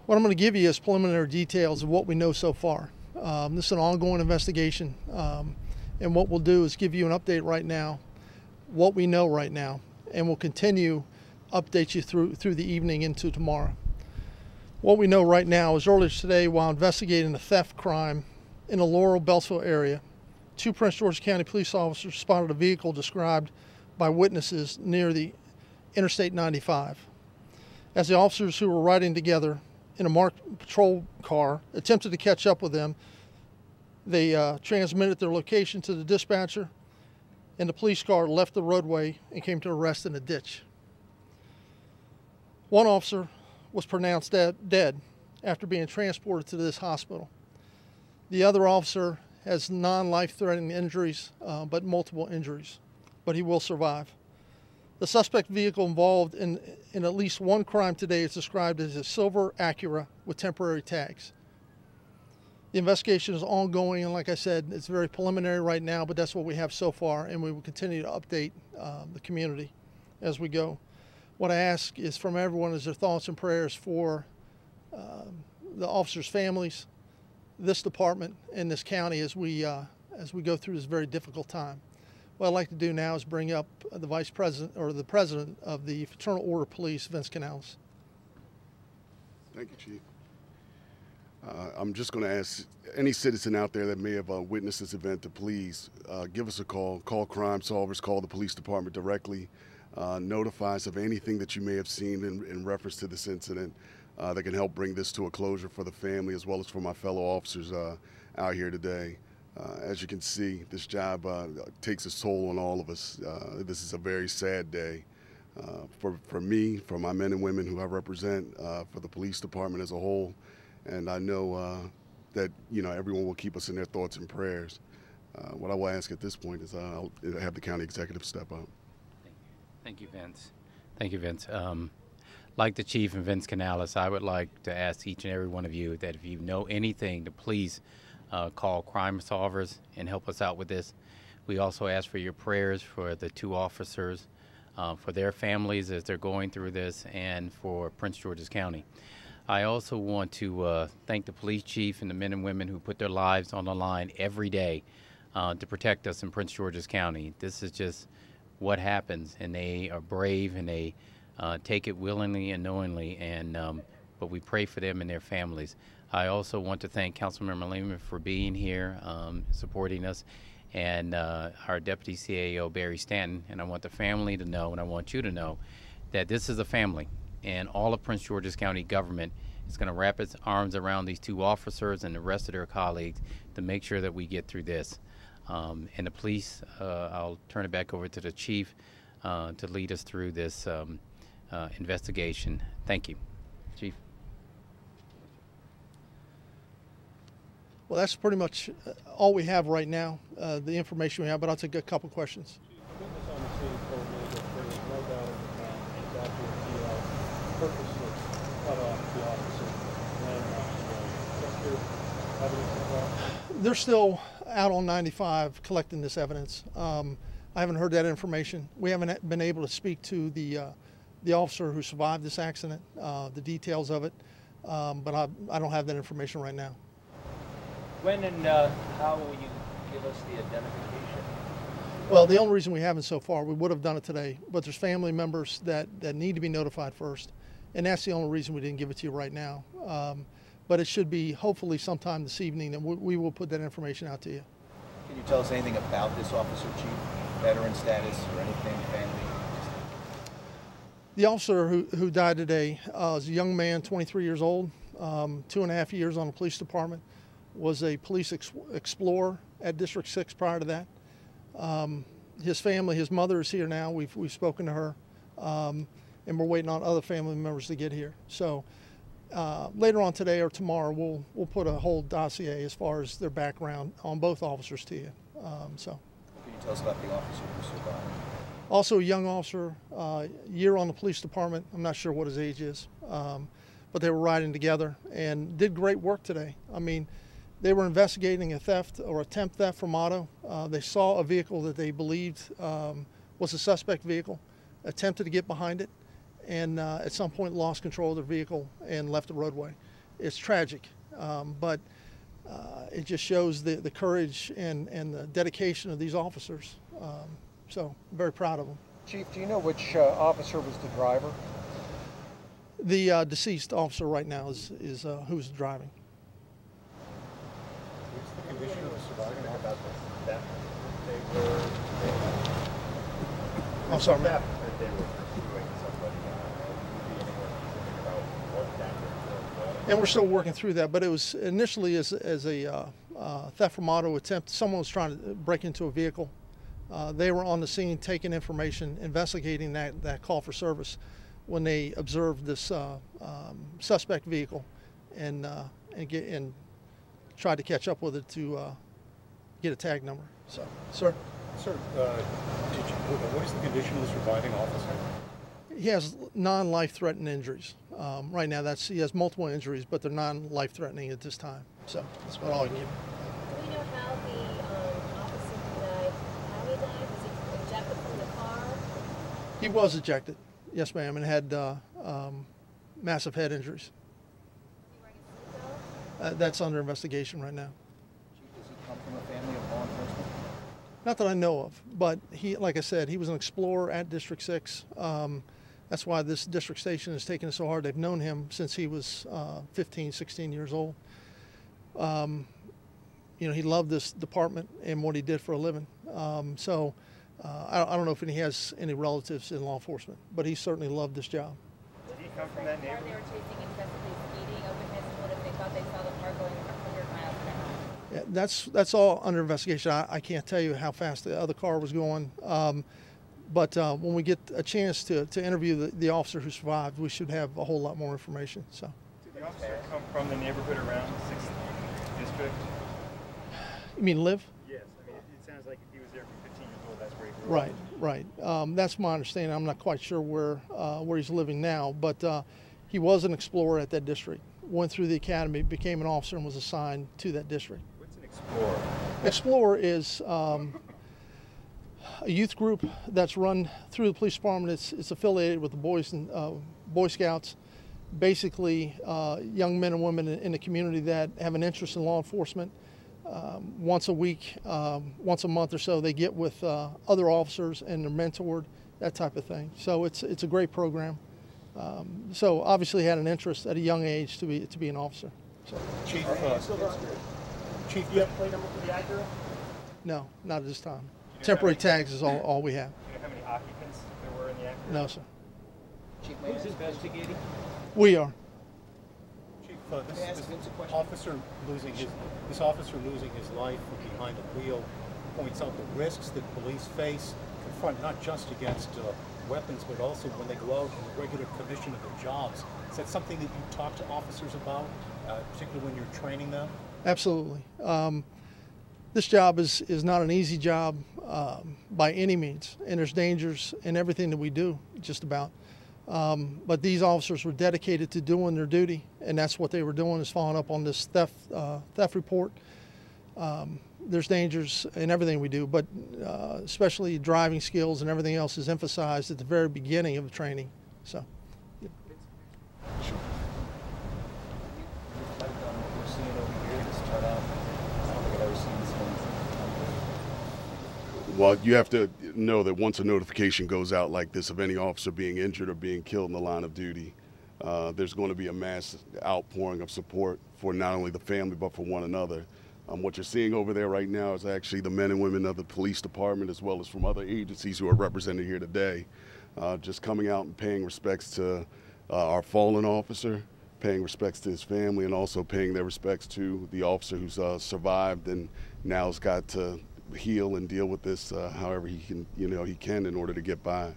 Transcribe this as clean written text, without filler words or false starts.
What I'm going to give you is preliminary details of what we know so far. This is an ongoing investigation, and what we'll do is give you an update right now, what we know right now, and we'll continue update you through the evening into tomorrow. What we know right now is earlier today, while investigating a theft crime in the Laurel, Beltsville area, 2 Prince George's County police officers spotted a vehicle described by witnesses near the Interstate 95. As the officers who were riding together in a marked patrol car attempted to catch up with them, they transmitted their location to the dispatcher, and the police car left the roadway and came to a rest in a ditch. One officer was pronounced dead after being transported to this hospital. The other officer has non-life-threatening injuries, but multiple injuries, but he will survive. The suspect vehicle involved in at least one crime today is described as a silver Acura with temporary tags. The investigation is ongoing, and like I said, it's very preliminary right now, but that's what we have so far, and we will continue to update the community as we go. What I ask is from everyone is their thoughts and prayers for the officers' families, this department, and this county as we go through this very difficult time. What I'd like to do now is bring up the Vice President, or the President of the Fraternal Order of Police, Vince Canales. Thank you, Chief. I'm just going to ask any citizen out there that may have witnessed this event to please give us a call Crime Solvers, call the police department directly, notify us of anything that you may have seen in reference to this incident that can help bring this to a closure for the family as well as for my fellow officers out here today. As you can see, this job takes its toll on all of us. This is a very sad day for me, for my men and women who I represent, for the police department as a whole. And I know that everyone will keep us in their thoughts and prayers. What I will ask at this point is I'll have the county executive step up. Thank you, Vince. Thank you, Vince. Like the Chief and Vince Canales, I would like to ask each and every one of you that if you know anything, to please call Crime Solvers and help us out with this. We also ask for your prayers for the 2 officers, for their families as they're going through this, and for Prince George's County. I also want to thank the police chief and the men and women who put their lives on the line every day to protect us in Prince George's County. This is just what happens, and they are brave, and they take it willingly and knowingly, and but we pray for them and their families. I also want to thank Councilmember Lehman for being here, supporting us, and our Deputy CAO, Barry Stanton. And I want the family to know, and I want you to know, that this is a family, and all of Prince George's County government is going to wrap its arms around these 2 officers and the rest of their colleagues to make sure that we get through this. And the police, I'll turn it back over to the Chief to lead us through this investigation. Thank you, Chief. Well, that's pretty much all we have right now, the information we have, but I'll take a couple questions. A witness on the scene told me that there was no doubt in the man was out there to purposely cut off the officer laying on his way. Is there evidence of that? They're still out on 95 collecting this evidence. I haven't heard that information. We haven't been able to speak to the officer who survived this accident, the details of it, but I don't have that information right now. When and how will you give us the identification? Well, the only reason we haven't so far, we would have done it today, but there's family members that need to be notified first, and that's the only reason we didn't give it to you right now. But it should be hopefully sometime this evening, and we will put that information out to you. Can you tell us anything about this officer, Chief? Veteran status or anything, family? The officer who died today is a young man, 23 years old, 2.5 years on the police department, was a police explorer at District 6 prior to that. His family, his mother is here now. We've spoken to her, and we're waiting on other family members to get here. So later on today or tomorrow, we'll put a whole dossier as far as their background on both officers to you. So. Can you tell us about the officer who survived? Also a young officer, year on the police department. I'm not sure what his age is, but they were riding together and did great work today. I mean, they were investigating a theft or attempt theft from auto. They saw a vehicle that they believed was a suspect vehicle, attempted to get behind it, and at some point lost control of their vehicle and left the roadway. it's tragic, but it just shows the courage and the dedication of these officers. So I'm very proud of them. Chief, do you know which officer was the driver? The deceased officer right now is who's driving. What's the condition of the surviving About officer? that they were I'm sorry, ma'am. that they were pursuing somebody. Would be anyone specific about what that was? And we're still working through that, but it was initially as a theft from auto attempt. Someone was trying to break into a vehicle. They were on the scene taking information, investigating that call for service when they observed this suspect vehicle and tried to catch up with it to get a tag number. So, sir? Sir, what is the condition of the surviving officer? He has non-life-threatening injuries. Right now, he has multiple injuries, but they're non-life-threatening at this time. So that's about all I can give you. Do we know how the officer died? How he died? Was he ejected from the car? He was ejected, yes, ma'am, and had massive head injuries. Was he wearing a seatbelt? That's under investigation right now. Chief, does he come from a family of law enforcement? Not that I know of, but he, like I said, he was an explorer at District 6. That's why this district station has taken it so hard. They've known him since he was 15, 16 years old. You know, he loved this department and what he did for a living. I don't know if he has any relatives in law enforcement, but he certainly loved this job. Did he come from that Car they were chasing excessively speeding. Open his what if they thought they saw the car going 100 miles an hour? Yeah, that's all under investigation. I can't tell you how fast the other car was going. But when we get a chance to interview the officer who survived, we should have a whole lot more information. So. Did the officer come from the neighborhood around 6th District? You mean live? Yes. I mean, it sounds like if he was there from 15 years old, that's where he grew up. Right. That's my understanding. I'm not quite sure where he's living now, but he was an explorer at that district. Went through the academy, became an officer, and was assigned to that district. What's an explorer? Explorer is a youth group that's run through the police department. It's affiliated with the Boys and Boy Scouts. Basically, young men and women in the community that have an interest in law enforcement. Once a week, once a month or so, they get with other officers and they're mentored, that type of thing. So it's a great program. So obviously had an interest at a young age to be an officer. So. Chief, Chief, you have plate number for the Acura? No, not at this time. You know Temporary tags is all we have. Do you know how many occupants there were in the Acura? No, sir. Chief, may I Who's ask- investigating? We are. Chief, May I ask Vince a question? This officer losing his life from behind the wheel points out the risks that police face, confront not just against weapons, but also when they go out in the regular commission of their jobs. Is that something that you talk to officers about, particularly when you're training them? Absolutely. This job is not an easy job by any means, and there's dangers in everything that we do, just about. But these officers were dedicated to doing their duty, and that's what they were doing, is following up on this theft report. There's dangers in everything we do, but especially driving skills and everything else is emphasized at the very beginning of the training. So. Reflect on what we're seeing over here, this turnout. I don't think I've ever seen this one. Well, you have to know that once a notification goes out like this of any officer being injured or being killed in the line of duty, there's going to be a mass outpouring of support for not only the family but for one another. What you're seeing over there right now is actually the men and women of the police department, as well as from other agencies who are represented here today, just coming out and paying respects to our fallen officer, paying respects to his family, and also paying their respects to the officer who's survived and now has got to heal and deal with this however he can in order to get by.